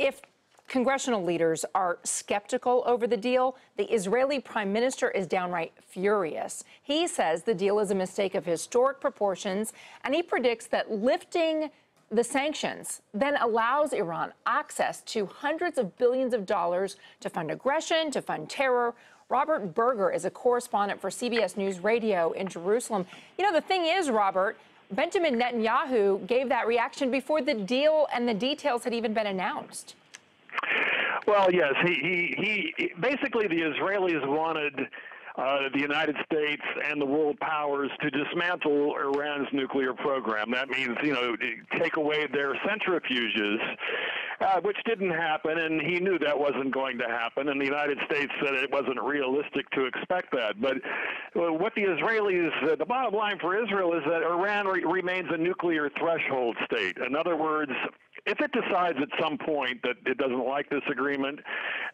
if congressional leaders are skeptical over the deal, the Israeli Prime Minister is downright furious. He says the deal is a mistake of historic proportions, and he predicts that lifting the sanctions then allows Iran access to hundreds of billions of dollars to fund aggression, to fund terror. Robert Berger is a correspondent for CBS News Radio in Jerusalem. You know, the thing is, Robert, Benjamin Netanyahu gave that reaction before the deal and the details had even been announced. Well, yes, he basically the Israelis wanted the United States and the world powers to dismantle Iran's nuclear program. That means, take away their centrifuges, which didn't happen, and he knew that wasn't going to happen, and the United States said it wasn't realistic to expect that. But what the Israelis, the bottom line for Israel is that Iran remains a nuclear threshold state. In other words, if it decides at some point that it doesn't like this agreement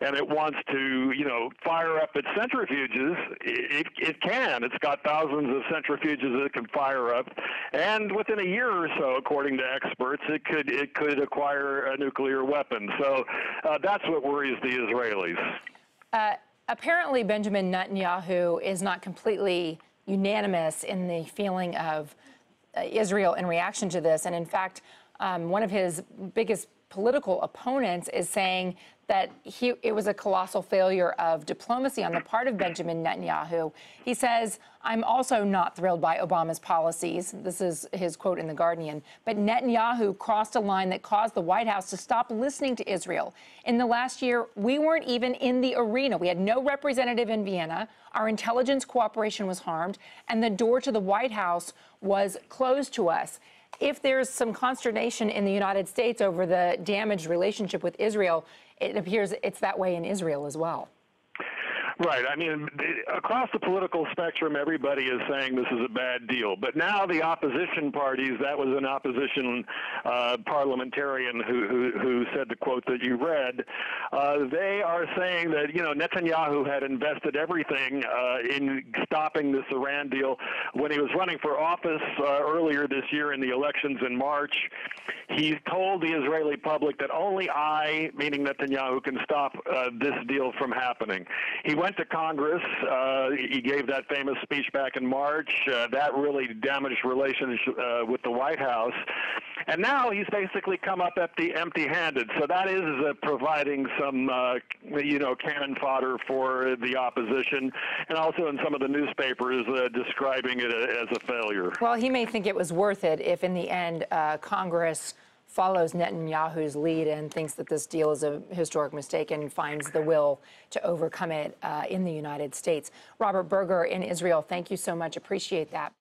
and it wants to, fire up its centrifuges, it can. It's got thousands of centrifuges that it can fire up, and within a year or so, according to experts, it could acquire a nuclear weapon. So that's what worries the Israelis. Apparently, Benjamin Netanyahu is not completely unanimous in the feeling of Israel in reaction to this, and in fact, one of his biggest political opponents is saying that it was a colossal failure of diplomacy on the part of Benjamin Netanyahu. He says, "I'm also not thrilled by Obama's policies." This is his quote in The Guardian. But Netanyahu crossed a line that caused the White House to stop listening to Israel. In the last year, we weren't even in the arena. We had no representative in Vienna. Our intelligence cooperation was harmed, and the door to the White House was closed to us. If there's some consternation in the United States over the damaged relationship with Israel, it appears it's that way in Israel as well. Right. I mean, across the political spectrum, everybody is saying this is a bad deal. But now the opposition parties, that was an opposition parliamentarian who said the quote that you read, they are saying that, Netanyahu had invested everything in stopping this Iran deal. When he was running for office earlier this year in the elections in March, he told the Israeli public that only I, meaning Netanyahu, can stop this deal from happening. He went to Congress. He gave that famous speech back in March. That really damaged relations with the White House. And now he's basically come up empty-handed. So that is providing some, cannon fodder for the opposition, and also in some of the newspapers describing it as a failure. Well, he may think it was worth it if in the end Congress follows Netanyahu's lead and thinks that this deal is a historic mistake and finds the will to overcome it in the United States. Robert Berger in Israel, thank you so much. Appreciate that.